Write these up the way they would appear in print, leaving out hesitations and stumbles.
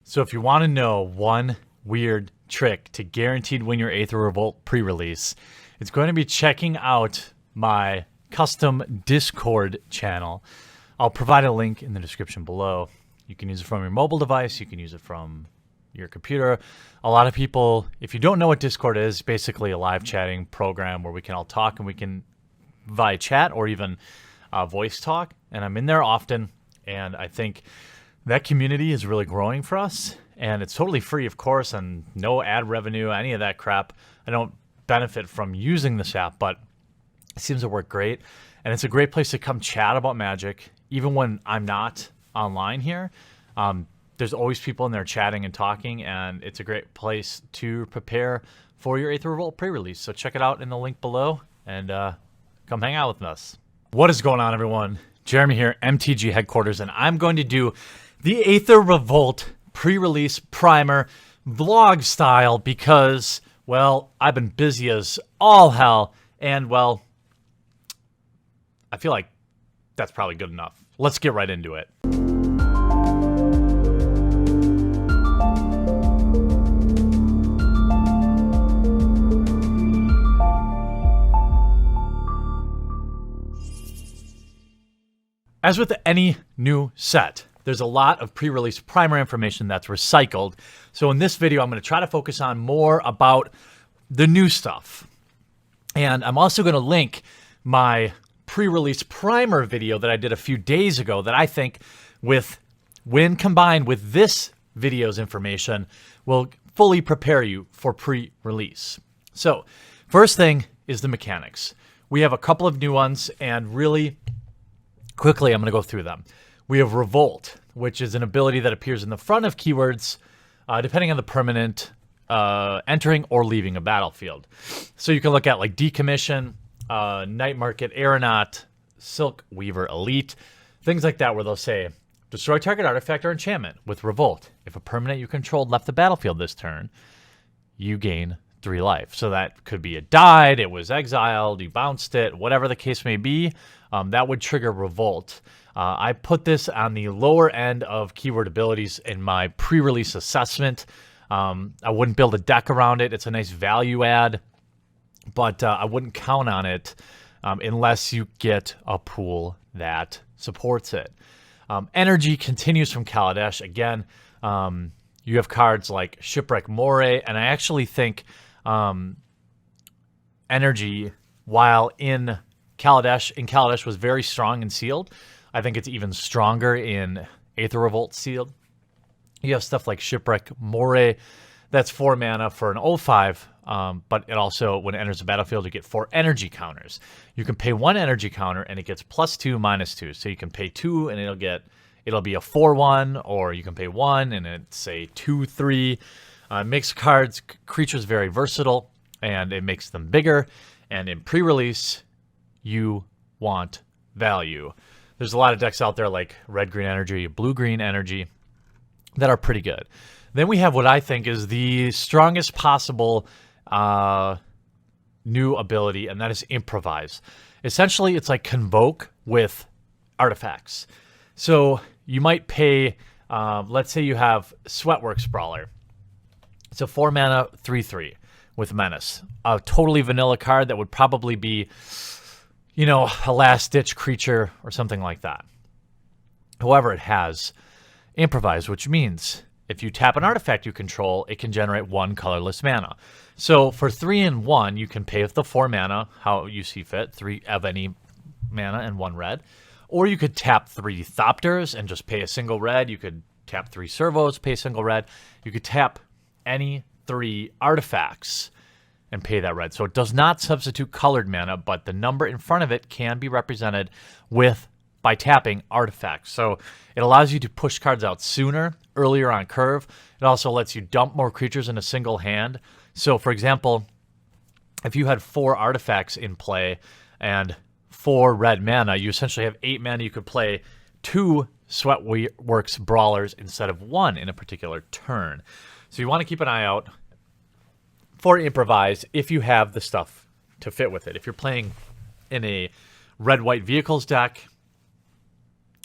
So if you want to know one weird trick to guaranteed win your Aether Revolt pre-release, it's going to be checking out my custom Discord channel. I'll provide a link in the description below. You can use it from your mobile device. You can use it from your computer. A lot of people, if you don't know what Discord is, basically a live chatting program where we can all talk and we can via chat or even voice talk. And I'm in there often, and I think that community is really growing for us, and it's totally free, of course, and no ad revenue, any of that crap. I don't benefit from using this app, but it seems to work great. And it's a great place to come chat about Magic, even when I'm not online here. There's always people in there chatting and talking, and it's a great place to prepare for your Aether Revolt pre-release. So check it out in the link below, and come hang out with us. What is going on, everyone? Jeremy here, MTG headquarters, and I'm going to do the Aether Revolt pre-release primer vlog style because, well, I've been busy as all hell, and, well, I feel like that's probably good enough. Let's get right into it. As with any new set, there's a lot of pre-release primer information that's recycled. So in this video, I'm going to try to focus on more about the new stuff. And I'm also going to link my pre-release primer video that I did a few days ago that I think, when combined with this video's information, will fully prepare you for pre-release. So first thing is the mechanics. We have a couple of new ones, and really quickly, I'm going to go through them. We have Revolt, which is an ability that appears in the front of keywords, depending on the permanent entering or leaving a battlefield. So you can look at like Decommission, Night Market, Aeronaut, Silk Weaver Elite, things like that, where they'll say, destroy target artifact or enchantment with Revolt. If a permanent you controlled left the battlefield this turn, you gain 3 life. So that could be it died, it was exiled, you bounced it, whatever the case may be. That would trigger Revolt. I put this on the lower end of keyword abilities in my pre-release assessment. I wouldn't build a deck around it. It's a nice value add, but I wouldn't count on it unless you get a pool that supports it. Energy continues from Kaladesh. Again, you have cards like Shipwreck Moray, and I actually think Energy, while in Kaladesh was very strong and sealed. I think it's even stronger in Aether Revolt sealed. You have stuff like Shipwreck Moray, that's 4 mana for an 0/5, but it also, when it enters the battlefield, you get 4 energy counters. You can pay 1 energy counter, and it gets +2, -2. So you can pay 2, and it'll be a 4/1, or you can pay 1, and it's say 2/3. Makes creatures very versatile, and it makes them bigger. And in pre-release, you want value. There's a lot of decks out there like red-green energy, blue-green energy that are pretty good. Then we have what I think is the strongest possible new ability, and that is Improvise. Essentially, it's like Convoke with artifacts. So you might pay, let's say you have Sweatworks Brawler. It's a 4 mana 3/3 with Menace. A totally vanilla card that would probably be, you know, a last-ditch creature or something like that. However, it has Improvise, which means if you tap an artifact you control, it can generate 1 colorless mana. So for 3 and 1, you can pay with the 4 mana, how you see fit, 3 of any mana and 1 red. Or you could tap 3 Thopters and just pay a single red. You could tap 3 Servos, pay a single red. You could tap any 3 artifacts and pay that red. So it does not substitute colored mana, but the number in front of it can be represented by tapping artifacts. So it allows you to push cards out sooner, earlier on curve. It also lets you dump more creatures in a single hand. So for example, if you had 4 artifacts in play and 4 red mana, you essentially have 8 mana. You could play 2 Sweatworks Brawlers instead of 1 in a particular turn. So you want to keep an eye out for Improvise if you have the stuff to fit with it. If you're playing in a red-white vehicles deck,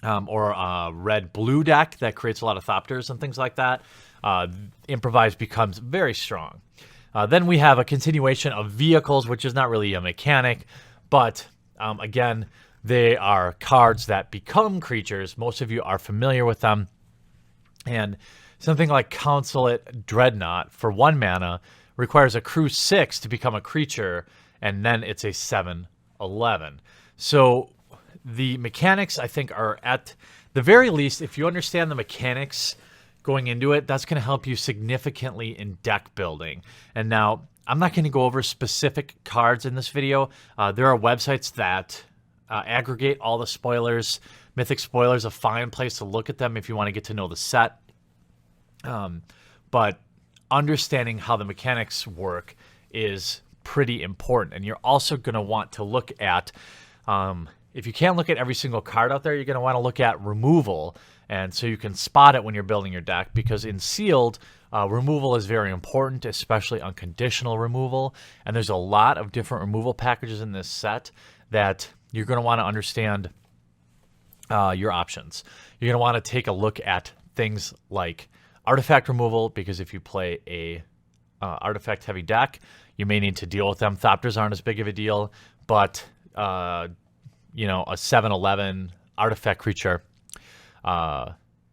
or a red-blue deck that creates a lot of Thopters and things like that, Improvise becomes very strong. Then we have a continuation of vehicles, which is not really a mechanic, but again, they are cards that become creatures. Most of you are familiar with them. And something like Consulate Dreadnought for 1 mana requires a crew 6 to become a creature, and then it's a 7/11. So the mechanics, I think, are at the very least, if you understand the mechanics going into it, that's going to help you significantly in deck building. And now, I'm not going to go over specific cards in this video. There are websites that aggregate all the spoilers. Mythic Spoilers, a fine place to look at them if you want to get to know the set. But understanding how the mechanics work is pretty important. And you're also going to want to look at, if you can't look at every single card out there, you're going to want to look at removal. And so you can spot it when you're building your deck, because in Sealed, removal is very important, especially unconditional removal. And there's a lot of different removal packages in this set that you're going to want to understand your options. You're going to want to take a look at things like artifact removal, because if you play a artifact heavy deck, you may need to deal with them. Thopters aren't as big of a deal, but you know, a 7/11 artifact creature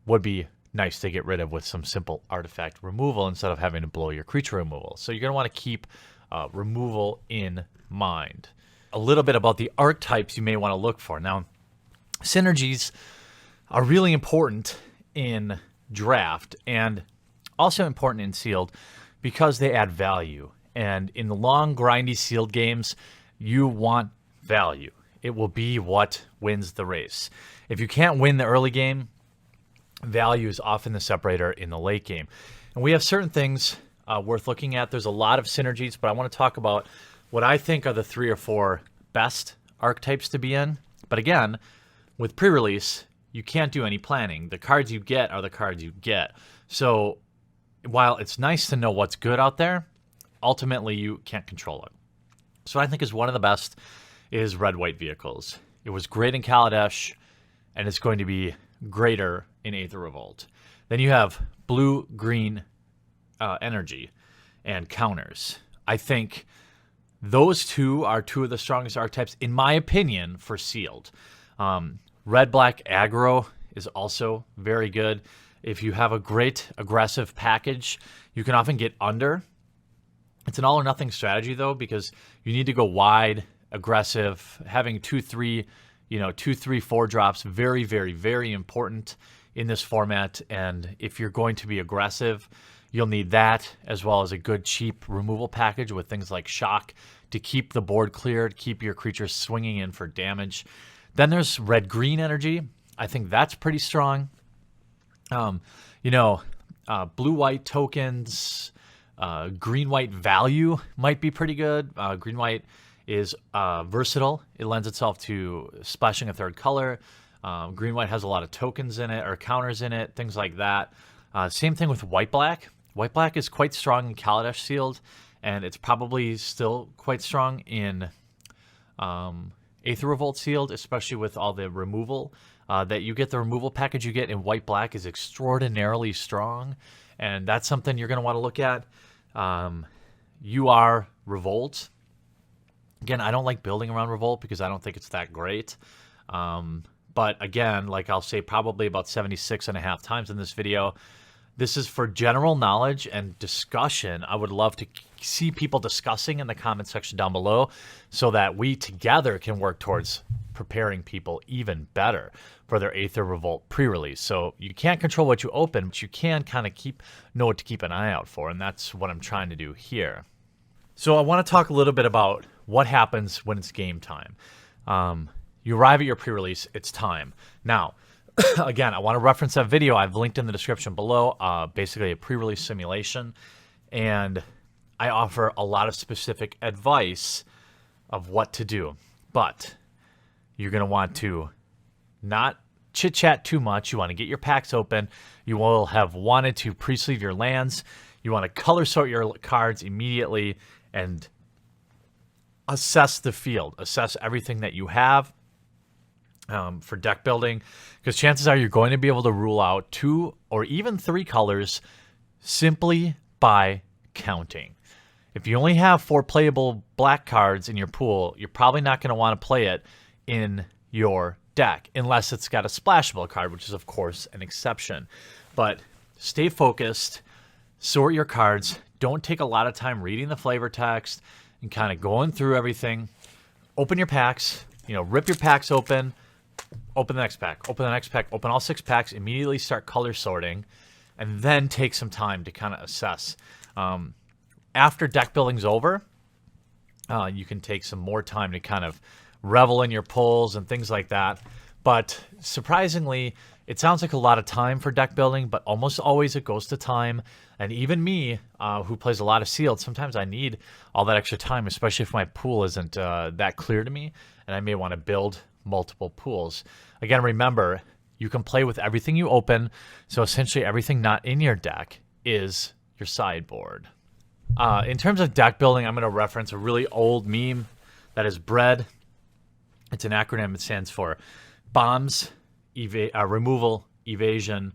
would be nice to get rid of with some simple artifact removal instead of having to blow your creature removal. So you're going to want to keep removal in mind. A little bit about the archetypes you may want to look for. Now, synergies are really important in draft and also important in Sealed because they add value. And in the long, grindy Sealed games, you want value. It will be what wins the race. If you can't win the early game, value is often the separator in the late game. And we have certain things worth looking at. There's a lot of synergies, but I want to talk about what I think are the 3 or 4 best archetypes to be in. But again, with pre-release, you can't do any planning. The cards you get are the cards you get. So while it's nice to know what's good out there, ultimately you can't control it. So what I think is one of the best is red-white vehicles. It was great in Kaladesh, and it's going to be greater in Aether Revolt. Then you have blue-green energy and counters. I think those two are 2 of the strongest archetypes, in my opinion, for Sealed. Red-black aggro is also very good. If you have a great aggressive package, you can often get under. It's an all-or-nothing strategy, though, because you need to go wide, aggressive. Having 2/3, 2/3/4 drops, very, very, very important in this format. And if you're going to be aggressive, you'll need that as well as a good cheap removal package with things like shock to keep the board cleared, keep your creatures swinging in for damage. Then there's red-green energy. I think that's pretty strong. Blue-white tokens, green-white value might be pretty good. Green-white is versatile. It lends itself to splashing a 3rd color. Green-white has a lot of tokens in it or counters in it, things like that. Same thing with white-black. White-black is quite strong in Kaladesh Sealed, and it's probably still quite strong in Aether Revolt Sealed, especially with all the removal that you get. The removal package you get in white-black is extraordinarily strong, and that's something you're going to want to look at. UR Revolt. Again, I don't like building around Revolt because I don't think it's that great. But again, like I'll say probably about 76.5 times in this video, this is for general knowledge and discussion. I would love to see people discussing in the comment section down below so that we together can work towards preparing people even better for their Aether Revolt pre-release. So you can't control what you open, but you can kind of know what to keep an eye out for, and that's what I'm trying to do here. So I want to talk a little bit about what happens when it's game time. You arrive at your pre-release, it's time. Now, again, I want to reference that video I've linked in the description below, basically a pre-release simulation, and I offer a lot of specific advice of what to do. But you're going to want to not chit-chat too much. You want to get your packs open. You will have wanted to pre-sleeve your lands. You want to color sort your cards immediately and assess the field. Assess everything that you have for deck building, because chances are you're going to be able to rule out 2 or even 3 colors simply by counting. If you only have 4 playable black cards in your pool, you're probably not going to want to play it in your deck unless it's got a splashable card, which is of course an exception. But stay focused, sort your cards, don't take a lot of time reading the flavor text and kind of going through everything. Open your packs, rip your packs open the next pack, open the next pack, open all 6 packs, immediately start color sorting, and then take some time to kind of assess. After deck building's over, you can take some more time to kind of revel in your pulls and things like that. But surprisingly, it sounds like a lot of time for deck building, but almost always it goes to time. And even me, who plays a lot of sealed, sometimes I need all that extra time, especially if my pool isn't that clear to me, and I may want to build multiple pools. Again, remember, you can play with everything you open, so essentially everything not in your deck is your sideboard. In terms of deck building, I'm going to reference a really old meme that is BREAD. It's an acronym. It stands for bombs, removal, evasion,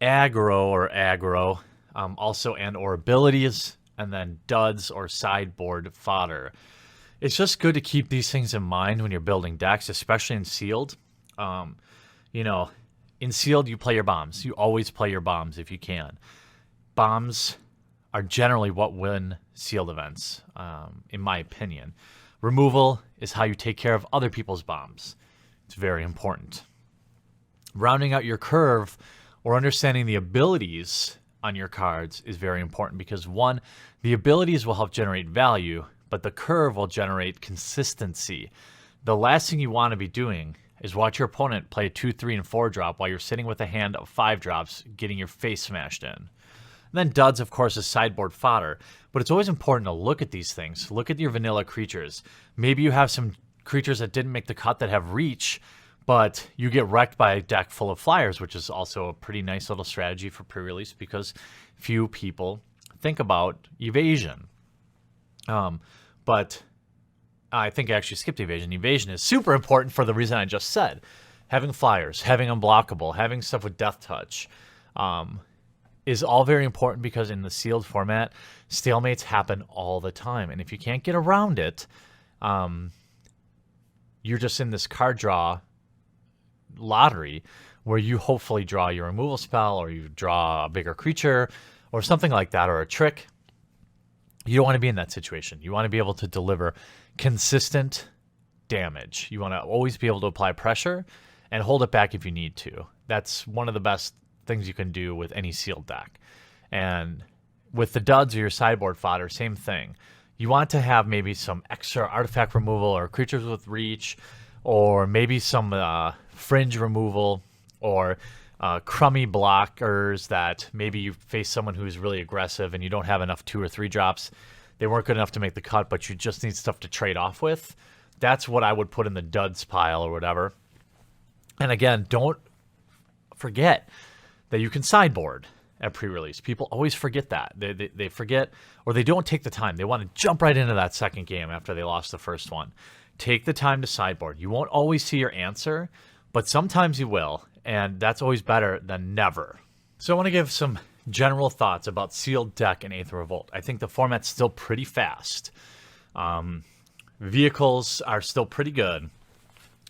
aggro, also and or abilities, and then duds or sideboard fodder. It's just good to keep these things in mind when you're building decks, especially in sealed. In sealed, you play your bombs. You always play your bombs if you can. Bombs are generally what win sealed events, in my opinion. Removal is how you take care of other people's bombs. It's very important. Rounding out your curve or understanding the abilities on your cards is very important because, one, the abilities will help generate value, but the curve will generate consistency. The last thing you want to be doing is watch your opponent play a 2, 3, and 4 drop while you're sitting with a hand of 5 drops getting your face smashed in. And then duds, of course, is sideboard fodder. But it's always important to look at these things. Look at your vanilla creatures. Maybe you have some creatures that didn't make the cut that have reach, but you get wrecked by a deck full of flyers, which is also a pretty nice little strategy for pre-release because few people think about evasion. But I think I actually skipped evasion. Evasion is super important for the reason I just said. Having flyers, having unblockable, having stuff with death touch, is all very important because in the sealed format, stalemates happen all the time. And if you can't get around it, you're just in this card draw lottery where you hopefully draw your removal spell or you draw a bigger creature or something like that, or a trick. You don't want to be in that situation. You want to be able to deliver consistent damage. You want to always be able to apply pressure and hold it back if you need to. That's one of the best things you can do with any sealed deck. And with the duds or your sideboard fodder, same thing. You want to have maybe some extra artifact removal or creatures with reach, or maybe some fringe removal, or crummy blockers that maybe you face someone who's really aggressive and you don't have enough 2 or 3 drops. They weren't good enough to make the cut, but you just need stuff to trade off with. That's what I would put in the duds pile or whatever. And again, don't forget that you can sideboard at pre-release. People always forget that. They forget, or they don't take the time. They want to jump right into that second game after they lost the first one. Take the time to sideboard. You won't always see your answer, but sometimes you will, and that's always better than never. So I want to give some general thoughts about sealed deck and Aether Revolt. I think the format's still pretty fast. Vehicles are still pretty good,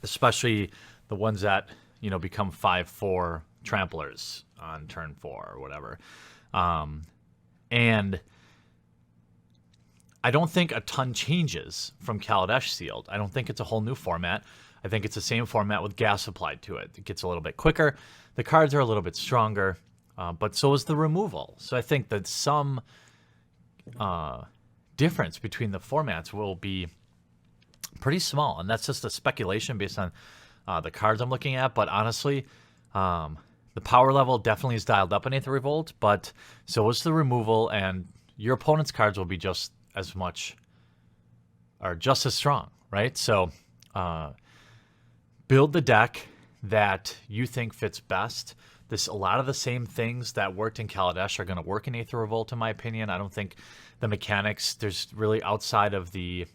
especially the ones that become 5/4 tramplers on turn 4 or whatever. And I don't think a ton changes from Kaladesh sealed. I don't think it's a whole new format. I think it's the same format with gas applied to it. It gets a little bit quicker. The cards are a little bit stronger, but so is the removal. So I think that some difference between the formats will be pretty small. And that's just a speculation based on the cards I'm looking at. But honestly, the power level definitely is dialed up in Aether Revolt, but so is the removal, and your opponent's cards will be just as much or just as strong, right? So build the deck that you think fits best. A lot of the same things that worked in Kaladesh are going to work in Aether Revolt, in my opinion. I don't think the mechanics, there's really outside of the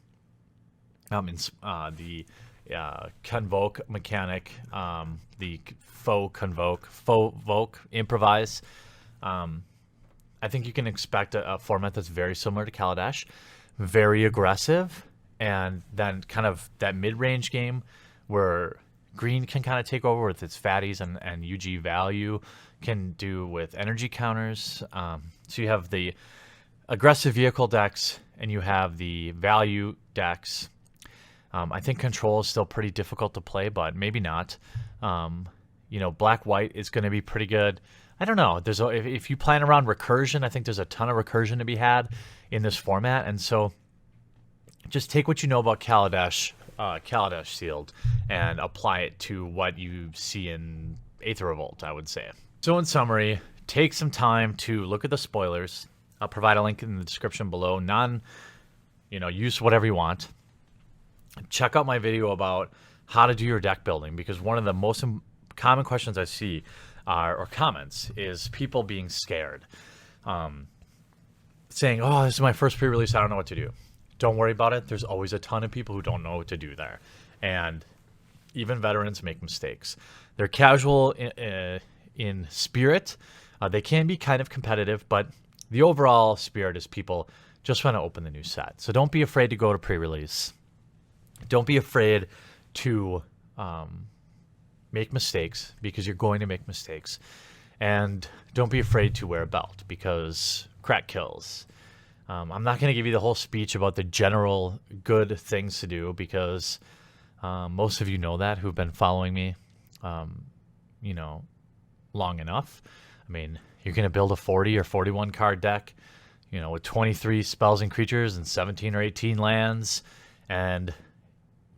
Convoke mechanic, the faux Voke improvise. I think you can expect a format that's very similar to Kaladesh, very aggressive, and then kind of that mid-range game where green can kind of take over with its fatties and UG value can do with energy counters. So you have the aggressive vehicle decks and you have the value decks. I think control is still pretty difficult to play, but maybe not. Black-white is going to be pretty good. I don't know. If you plan around recursion, I think there's a ton of recursion to be had in this format. And so just take what you know about Kaladesh sealed and apply it to what you see in Aether Revolt, I would say. So in summary, take some time to look at the spoilers. I'll provide a link in the description below. Use whatever you want. Check out my video about how to do your deck building, because one of the most common questions I see or comments is people being scared, saying, oh, this is my first pre-release, I don't know what to do. Don't worry about it. There's always a ton of people who don't know what to do there, and even veterans make mistakes. They're casual in spirit. They can be kind of competitive, but the overall spirit is people just want to open the new set. So don't be afraid to go to pre-release. Don't be afraid to make mistakes, because you're going to make mistakes. And don't be afraid to wear a belt, because crack kills. I'm not going to give you the whole speech about the general good things to do, because most of you know that who've been following me, long enough. I mean, you're going to build a 40 or 41 card deck, with 23 spells and creatures and 17 or 18 lands, and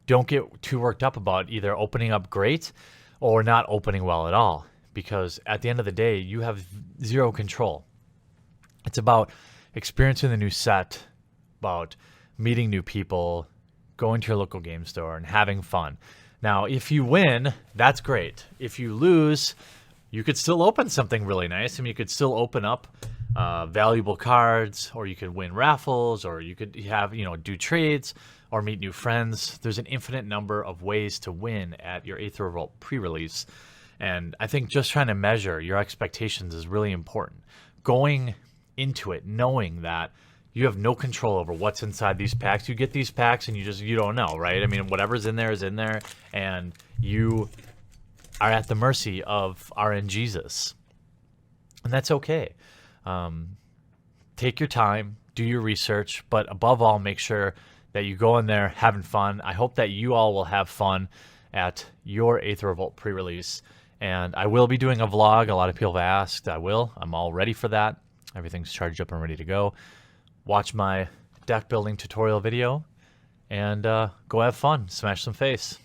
don't get too worked up about either opening up great or not opening well at all, because at the end of the day, you have zero control. It's about experiencing the new set, about meeting new people, going to your local game store and having fun. Now, if you win, that's great. If you lose, you could still open something really nice. I mean, you could still open up valuable cards, or you could win raffles, or you could have, do trades or meet new friends. There's an infinite number of ways to win at your Aether Revolt pre-release. And I think just trying to measure your expectations is really important. Going into it knowing that you have no control over what's inside these packs. You get these packs and you don't know, right? I mean, whatever's in there is in there, and you are at the mercy of RNGesus. And that's okay. Take your time, do your research, but above all, make sure that you go in there having fun. I hope that you all will have fun at your Aether Revolt pre-release. And I will be doing a vlog. A lot of people have asked. I will. I'm all ready for that. Everything's charged up and ready to go. Watch my deck building tutorial video and go have fun. Smash some face.